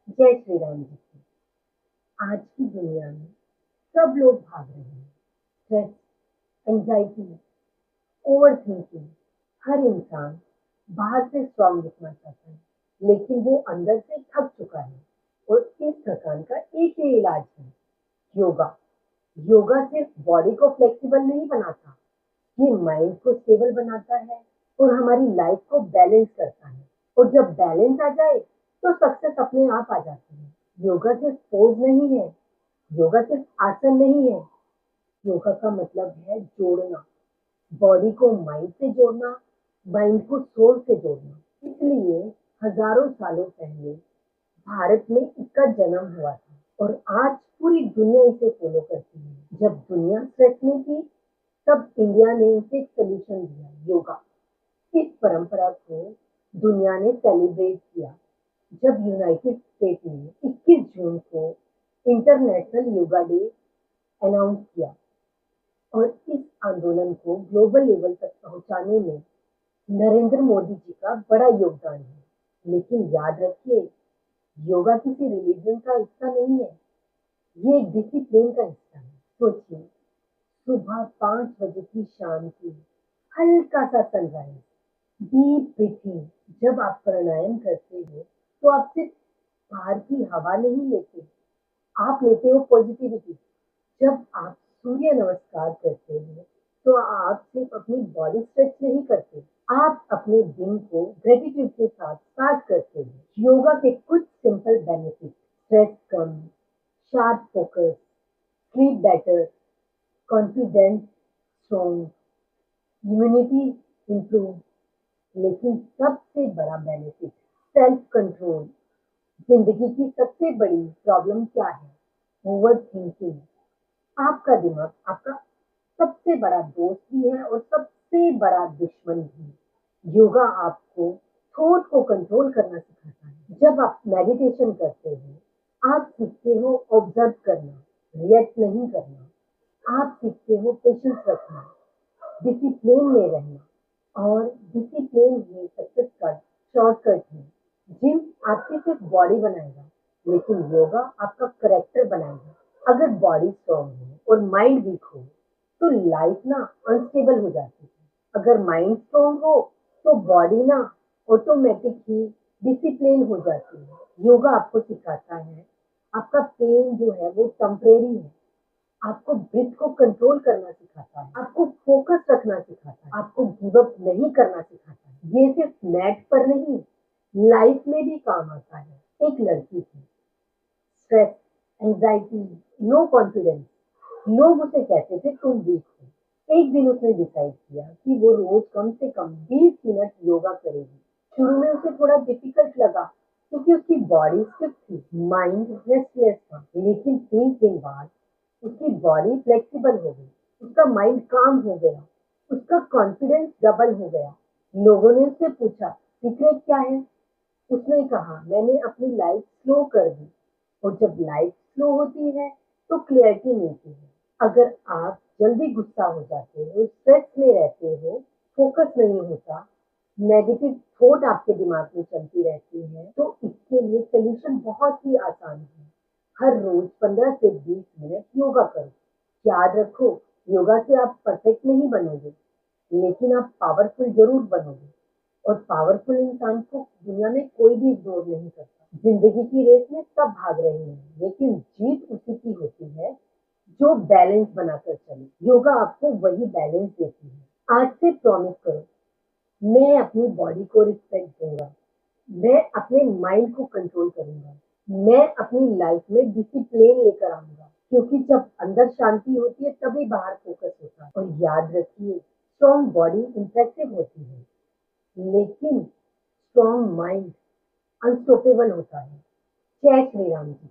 जय श्री राम जी की। आज की दुनिया में सब लोग भाग रहे हैं। Stress, anxiety, overthinking. हर इंसान बाहर से स्ट्रांग दिखना चाहता है, लेकिन वो अंदर से थक चुका है। और इस थकान का एक ही इलाज है, योगा। योगा सिर्फ बॉडी को फ्लेक्सिबल नहीं बनाता, ये माइंड को स्टेबल बनाता है और हमारी लाइफ को बैलेंस करता है। और जब बैलेंस आ जाए तो सक्सेस अपने आप आ जाती है। योगा सिर्फ पोज नहीं है, योगा सिर्फ आसन नहीं है। योगा का मतलब है जोड़ना, बॉडी को माइंड से जोड़ना, माइंड को सोल से जोड़ना। इसलिए हजारों सालों पहले भारत में इसका जन्म हुआ था और आज पूरी दुनिया इसे फॉलो करती है। जब दुनिया स्ट्रेस में थी, तब इंडिया ने इसे एक सोल्यूशन दिया, योगा। इस परंपरा को दुनिया ने सेलिब्रेट किया जब यूनाइटेड स्टेट ने 21 जून को इंटरनेशनल योगा डे अनाउंस किया। और इस आंदोलन को ग्लोबल लेवल तक पहुंचाने में नरेंद्र मोदी जी का बड़ा योगदान है। लेकिन याद रखिए, योगा किसी रिलीजन का हिस्सा नहीं है, ये एक डिसिप्लिन का हिस्सा है। सोचिए, सुबह 5 बजे की शाम की हल्का सा सनराइज, डीप ब्रीथिंग। जब आप प्राणायाम करते हो तो आप सिर्फ बाहर की हवा नहीं लेते, आप लेते हो पॉजिटिविटी। जब आप सूर्य नमस्कार करते हो तो आप सिर्फ अपनी बॉडी स्ट्रेच नहीं करते, आप अपने दिन को ग्रेटिट्यूड के साथ स्टार्ट करते हो। योगा के कुछ सिंपल बेनिफिट: स्ट्रेस कम, sharp focus, sleep better, confidence strong, immunity improve. लेकिन सबसे बड़ा बेनिफिट, सेल्फ कंट्रोल। जिंदगी की सबसे बड़ी प्रॉब्लम क्या है? Over thinking. आपका दिमाग आपका सबसे बड़ा दोस्त भी है और सबसे बड़ा दुश्मन भी। योगा आपको थॉट को कंट्रोल करना सिखाता है। जब आप मेडिटेशन करते हो, आप सीखते हो ऑब्जर्व करना, रिएक्ट नहीं करना। आप सीखते हो पेशेंस रखना, डिसिप्लिन में रहना। और डिसिप्लिन ही सक्सेस का शॉर्टकट है। जिम आपकी सिर्फ बॉडी बनाएगा, लेकिन योगा आपका करेक्टर बनाएगा। अगर बॉडी स्ट्रांग हो और माइंड वीक हो तो लाइफ ना अनस्टेबल हो जाती है। अगर माइंड स्ट्रांग हो तो बॉडी ना ऑटोमेटिक ही डिसिप्लिन हो जाती है। योगा आपको सिखाता है आपका पेन जो है वो टेम्परेरी है, आपको ब्रीथ को कंट्रोल करना सिखाता है, आपको फोकस रखना सिखाता है, आपको गिव अप नहीं करना सिखाता है। ये सिर्फ मैट पर नहीं, लाइफ में भी काम आता है। एक लड़की थी, स्ट्रेस, एंजाइटी, लो कॉन्फिडेंस। लोग उसे कहते थे तुम वीक हो। एक दिन उसने डिसाइड किया कि वो रोज कम से कम 20 मिनट योगा करेगी। शुरू में उसे थोड़ा डिफिकल्ट लगा क्योंकि उसकी बॉडी स्टिफ थी, माइंड रेस्टलेस था। लेकिन 3 दिन बाद उसकी बॉडी फ्लेक्सिबल हो गई, उसका माइंड काम हो गया, उसका कॉन्फिडेंस डबल हो गया। लोगों ने उससे पूछा सीक्रेट क्या है? उसने कहा मैंने अपनी लाइफ स्लो कर दी। और जब लाइफ स्लो होती है तो क्लियरिटी मिलती है। अगर आप जल्दी गुस्सा हो जाते हो, स्ट्रेस में रहते हो, फोकस नहीं होता, नेगेटिव थॉट आपके दिमाग में चलती रहती है, तो इसके लिए सोल्यूशन बहुत ही आसान है। हर रोज 15 से 20 मिनट योगा करो। याद रखो, योगा से आप परफेक्ट नहीं बनोगे, लेकिन आप पावरफुल जरूर बनोगे। और पावरफुल इंसान को दुनिया में कोई भी इग्नोर नहीं करता। जिंदगी की रेस में सब भाग रहे हैं, लेकिन जीत उसी की होती है जो बैलेंस बनाकर चले। योगा आपको वही बैलेंस देती है। आज से प्रॉमिस करो, मैं अपनी बॉडी को रिस्पेक्ट दूंगा, मैं अपने माइंड को कंट्रोल करूंगा, मैं अपनी लाइफ में डिसिप्लिन लेकर आऊंगा। क्योंकि जब अंदर शांति होती है तभी बाहर फोकस होता है। और याद रखिए, स्ट्रॉन्ग बॉडी इंप्रेसिव होती है, लेकिन स्ट्रॉन्ग माइंड अनस्टॉपेबल होता है। जय श्री राम जी।